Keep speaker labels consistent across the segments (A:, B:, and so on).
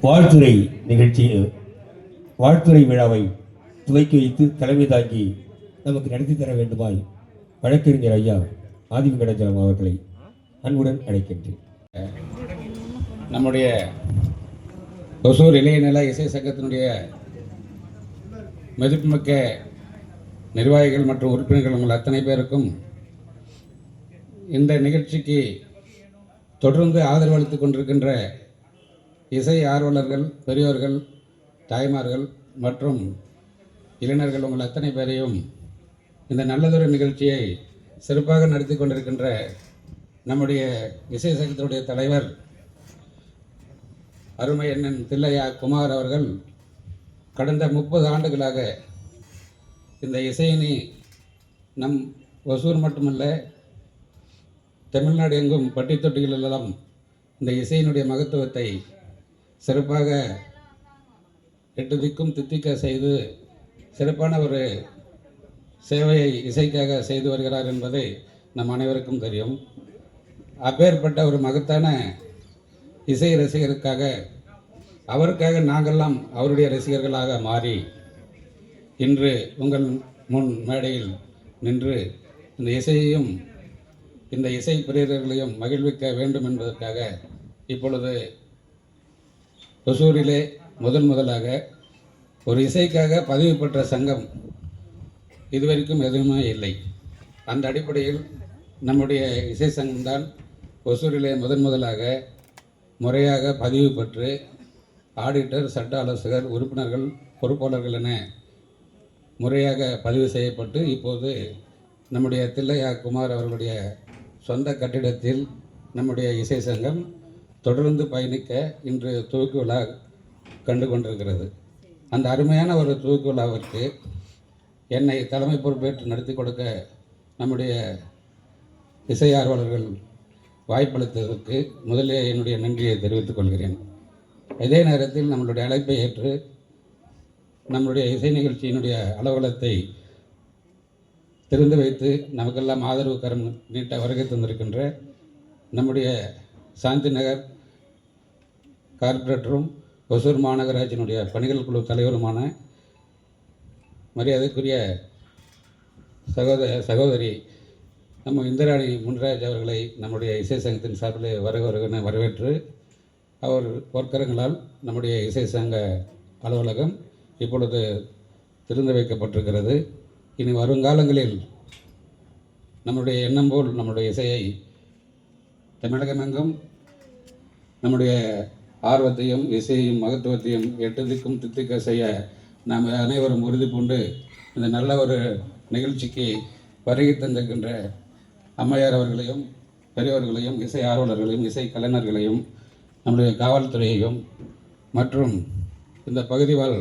A: வாழ்த்துறை நிகழ்ச்சி வாழ்த்துறை விழாவை துவக்கி வைத்து தலைமை தாங்கி நமக்கு நடத்தி தர வேண்டுமாய் வழக்கறிஞர் ஐயா ஆதிவெங்கடாச்சலம் அவர்களை அன்புடன் அழைக்கின்றேன்.
B: நம்முடைய ஒசூர் இளையநில இசை சங்கத்தினுடைய மதிப்புமிக்க நிர்வாகிகள் மற்றும் உறுப்பினர்கள் உங்கள் அத்தனை பேருக்கும் இந்த நிகழ்ச்சிக்கு தொடர்ந்து ஆதரவு அளித்துக் கொண்டிருக்கின்ற இசை ஆர்வலர்கள், பெரியோர்கள், தாய்மார்கள் மற்றும் இளைஞர்கள் உங்கள் அத்தனை பேரையும் இந்த நல்லதொரு நிகழ்ச்சியை சிறப்பாக நடத்தி கொண்டிருக்கின்ற நம்முடைய இசை சங்கத்தினுடைய தலைவர் அருமை அண்ணன் தில்லையா குமார் அவர்கள் கடந்த 30 ஆண்டுகளாக இந்த இசையினை நம் ஒசூர் மட்டுமல்ல தமிழ்நாடு எங்கும் பட்டி தொட்டிகளெல்லாம் இந்த இசையினுடைய மகத்துவத்தை சிறப்பாக எட்டு திக்கும் தித்திக்க செய்து சிறப்பான ஒரு சேவையை இசைக்காக செய்து வருகிறார் என்பதை நம் அனைவருக்கும் தெரியும். அப்பேற்பட்ட ஒரு மகத்தான இசை ரசிகருக்காக அவருக்காக நாங்கள்லாம் அவருடைய ரசிகர்களாக மாறி இன்று உங்கள் முன் மேடையில் நின்று இந்த இசையையும் இந்த இசை பிரியர்களையும் மகிழ்விக்க வேண்டும் என்பதற்காக இப்பொழுது ஒசூரிலே முதலாக ஒரு இசைக்காக பதிவு பெற்ற சங்கம் இதுவரைக்கும் எதுவுமே இல்லை. அந்த அடிப்படையில் நம்முடைய இசை சங்கம்தான் ஒசூரிலே முதலாக முறையாக பதிவு பெற்று ஆடிட்டர், சட்ட ஆலோசகர், உறுப்பினர்கள், பொறுப்பாளர்கள் என முறையாக பதிவு செய்யப்பட்டு இப்போது நம்முடைய தில்லையா குமார் அவர்களுடைய சொந்த கட்டிடத்தில் நம்முடைய இசை சங்கம் தொடர்ந்து பயணிக்க இன்று துவக்கு விழா கண்டு கொண்டிருக்கிறது. அந்த அருமையான ஒரு துவக்கு விழாவிற்கு என்னை தலைமை பொறுப்பேற்று நடத்தி கொடுக்க நம்முடைய இசை ஆர்வலர்கள் வாய்ப்பளித்ததற்கு முதலே என்னுடைய நன்றியை தெரிவித்துக் கொள்கிறேன். இதே நேரத்தில் நம்மளுடைய அழைப்பை ஏற்று நம்முடைய இசை நிகழ்ச்சியினுடைய அலுவலகத்தை திறந்து வைத்து நமக்கெல்லாம் ஆதரவு கரம் நீட்ட வருகை தந்திருக்கின்ற நம்முடைய சாந்தி நகர் கார்ப்பரேட்டரும் ஒசூர் மாநகராட்சியினுடைய பணிகள் குழு தலைவருமான மரியாதைக்குரிய சகோதரி நம்ம இந்திராணி முன்ராஜ் அவர்களை நம்முடைய இசை சங்கத்தின் சார்பில் வருகை வரவேற்று அவர் பொற்கரங்களால் நம்முடைய இசை சங்க அலுவலகம் இப்பொழுது திறந்து வைக்கப்பட்டிருக்கிறது. இனி வருங்காலங்களில் நம்முடைய எண்ணம் போல் நம்முடைய இசையை தமிழகமெங்கும் நம்முடைய ஆர்வத்தையும் இசையையும் மகத்துவத்தையும் எட்டு திக்கும் தித்திக்க செய்ய நாம் அனைவரும் உறுதி பூண்டு இந்த நல்ல ஒரு நிகழ்ச்சிக்கு வருகை தந்திருக்கின்ற அம்மையார் அவர்களையும், பெரியவர்களையும், இசை ஆர்வலர்களையும், இசை கலைஞர்களையும், நம்முடைய காவல்துறையையும் மற்றும் இந்த பகுதி வாழ்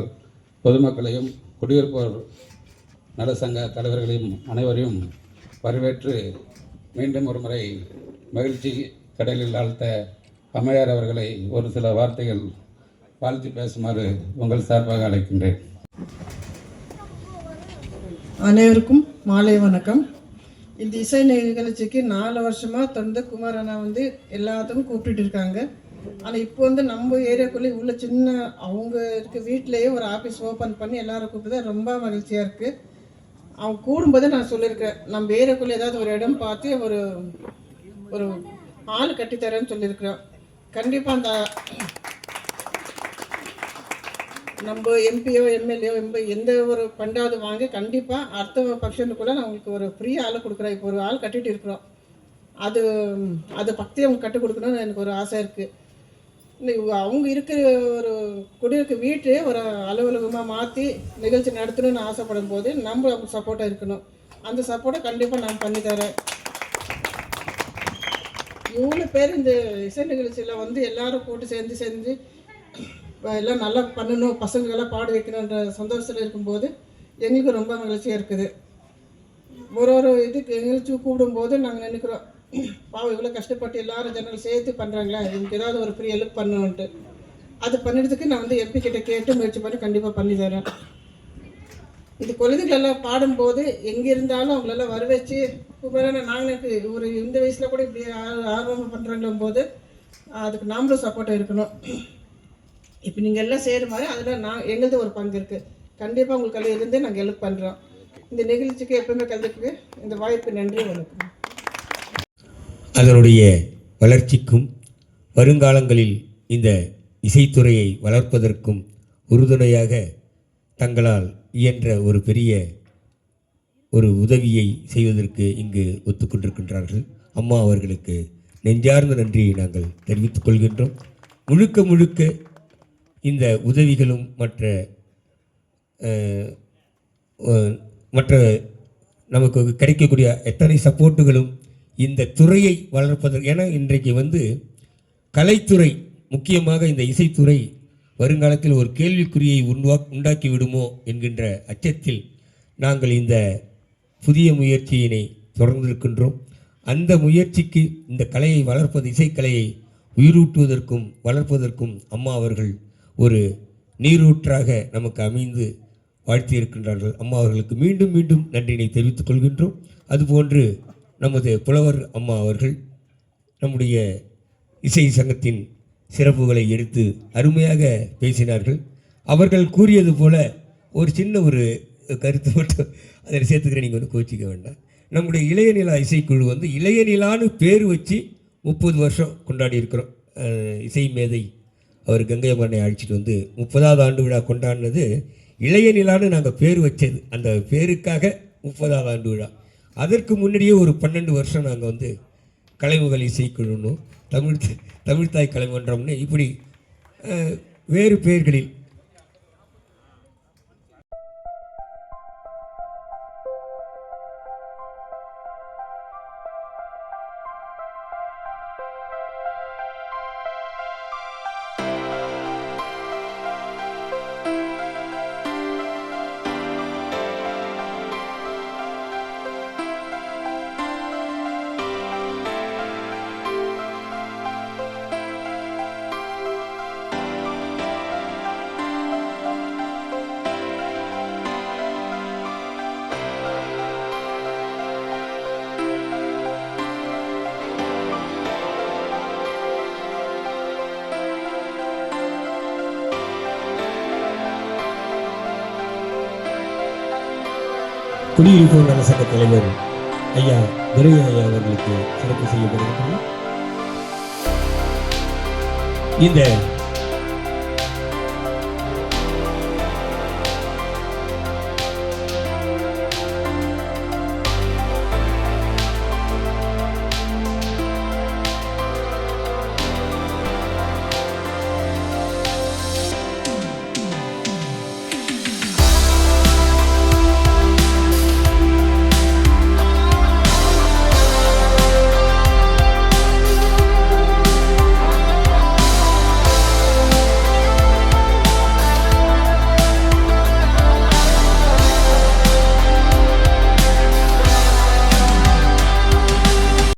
B: பொதுமக்களையும், குடியிருப்போர் நலசங்க தலைவர்களையும் அனைவரையும் வரவேற்று மீண்டும் ஒரு முறை மகிழ்ச்சி கடலில் ஆழ்த்த அம்மையார் அவர்களை ஒரு சில வார்த்தைகள் வாழ்த்தி பேசுமாறு உங்கள் சார்பாக அழைக்கின்றேன்.
C: அனைவருக்கும் மாலை வணக்கம். இந்த இசை நிகழ்ச்சிக்கு 4 வருஷமாக தொடர்ந்து குமாரண்ணா எல்லாத்துக்கும் கூப்பிட்டு இருக்காங்க. ஆனால் இப்போ நம்ம ஏரியாக்குள்ளே உள்ள சின்ன அவங்க இருக்க வீட்டிலேயே ஒரு ஆஃபீஸ் ஓப்பன் பண்ணி எல்லாரும் கூப்பிட்டு ரொம்ப மகிழ்ச்சியாக இருக்குது. அவங்க கூடும்போதே நான் சொல்லியிருக்கேன், நம்ம ஏரியாக்குள்ளே ஏதாவது ஒரு இடம் பார்த்து ஒரு ஒரு ஆள் கட்டித்தரேன்னு சொல்லியிருக்கிறோம். கண்டிப்பாக அந்த நம்ம எம்பியோ எம்எல்ஏ எந்த ஒரு ஃபண்டாவது வாங்கி கண்டிப்பாக அடுத்த ஃபங்க்ஷனுக்குள்ளே நான் உங்களுக்கு ஒரு ஃப்ரீ ஆளை கொடுக்குறேன். இப்போ ஒரு ஆள் கட்டிகிட்டு இருக்கிறோம். அது பக்தி அவங்க கற்றுக் கொடுக்கணும்னு எனக்கு ஒரு ஆசை இருக்குது. அவங்க இருக்கிற ஒரு குடியிருக்க வீட்டே ஒரு அலுவலகமாக மாற்றி நிகழ்ச்சி நடத்தணும்னு ஆசைப்படும் போது நம்ம அவங்க சப்போர்ட்டாக இருக்கணும். அந்த சப்போர்ட்டை கண்டிப்பாக நான் பண்ணித்தரேன். இவ்வளோ பேர் இந்த இசை நிகழ்ச்சியில் எல்லாரும் கூட்டு சேர்ந்து எல்லாம் நல்லா பண்ணணும், பசங்களெல்லாம் பாட வைக்கணுன்ற சந்தோஷத்தில் இருக்கும்போது எங்களுக்கு ரொம்ப மகிழ்ச்சியாக இருக்குது. ஒரு இதுக்கு நிகழ்ச்சி கூப்பிடும்போது நாங்கள் நினைக்கிறோம், பாவம் இவ்வளோ கஷ்டப்பட்டு எல்லாரும் ஜனங்கள் சேர்த்து பண்ணுறாங்களே, எனக்கு ஏதாவது ஒரு ஃப்ரீ ஹெல்ப் பண்ணணுன்ட்டு. அது பண்ணிடுறதுக்கு நான் எம்பி கிட்ட கேட்டு முயற்சி பண்ணி கண்டிப்பாக பண்ணி தரேன். இது குழந்தைகளெல்லாம் பாடும்போது எங்கே இருந்தாலும் அவங்களெல்லாம் வர வச்சு நாங்கள் ஒரு இந்த வயசில் கூட இப்படி ஆர்வமாக பண்ணுறாங்களும் போது அதுக்கு நாமளும் சப்போர்ட்டாக இருக்கணும். இப்போ நீங்கள் எல்லாம் செய்கிற மாதிரி அதில் எங்களது ஒரு பங்கு இருக்குது. கண்டிப்பாக உங்களுக்கு அதில் இருந்தே நாங்கள் ஹெல்ப் பண்ணுறோம். இந்த நிகழ்ச்சிக்கு எப்பவுமே கலந்துக்கு இந்த வாய்ப்பு நன்றி, வணக்கம்.
A: அதனுடைய வளர்ச்சிக்கும் வருங்காலங்களில் இந்த இசைத்துறையை வளர்ப்பதற்கும் உறுதுணையாக தங்களால் இயன்ற ஒரு பெரிய ஒரு உதவியை செய்வதற்கு இங்கு ஒத்துக்கொண்டிருக்கின்றார்கள். அம்மா அவர்களுக்கு நெஞ்சார்ந்த நன்றியை நாங்கள் தெரிவித்துக் கொள்கின்றோம். முழுக்க முழுக்க இந்த உதவிகளும் மற்ற நமக்கு கிடைக்கக்கூடிய எத்தனை சப்போர்ட்டுகளும் இந்த துறையை வளர்ப்பதற்கு, ஏன்னா இன்றைக்கு கலைத்துறை முக்கியமாக இந்த இசைத்துறை வருங்காலத்தில் ஒரு கேள்விக்குறியை உண்டாக்கி விடுமோ என்கின்ற அச்சத்தில் நாங்கள் இந்த புதிய முயற்சியினை தொடர்ந்திருக்கின்றோம். அந்த முயற்சிக்கு இந்த கலையை வளர்ப்பது, இசைக்கலையை உயிரூட்டுவதற்கும் வளர்ப்பதற்கும் அம்மா அவர்கள் ஒரு நீரூற்றாக நமக்கு அமைந்து வாழ்த்தி இருக்கின்றார்கள். அம்மா அவர்களுக்கு மீண்டும் மீண்டும் நன்றியினை தெரிவித்துக் கொள்கின்றோம். அதுபோன்று நமது புலவர் அம்மா அவர்கள் நம்முடைய இசை சங்கத்தின் சிறப்புகளை எடுத்து அருமையாக பேசினார்கள். அவர்கள் கூறியது போல ஒரு சின்ன ஒரு கருத்து மட்டும் அதில் சேர்த்துக்கிறேன், நீங்கள் கோச்சிக்க வேண்டாம். நம்முடைய இளையநிலா இசைக்குழு இளையநிலான்னு பேர் வச்சு 30 வருஷம் கொண்டாடி இருக்கிறோம். இசை மேதை அவர் கங்கை அமரனை அழைச்சிட்டு 30வது ஆண்டு விழா கொண்டாடினது இளையநிலான்னு நாங்கள் பேர் வச்சது. அந்த பேருக்காக 30வது ஆண்டு விழா. அதற்கு முன்னாடியே ஒரு 12 வருஷம் நாங்கள் கலைமுகல் இசைக்குழுன்னு தமிழ்தாய் கலைமன்றம்னு இப்படி வேறு பெயர்களில் குடியிருப்போர் நல சங்க தலைவர் ஐயா துரை ஐயா அவர்களுக்கு சிறப்பு செய்யப்படுகிறது. இந்த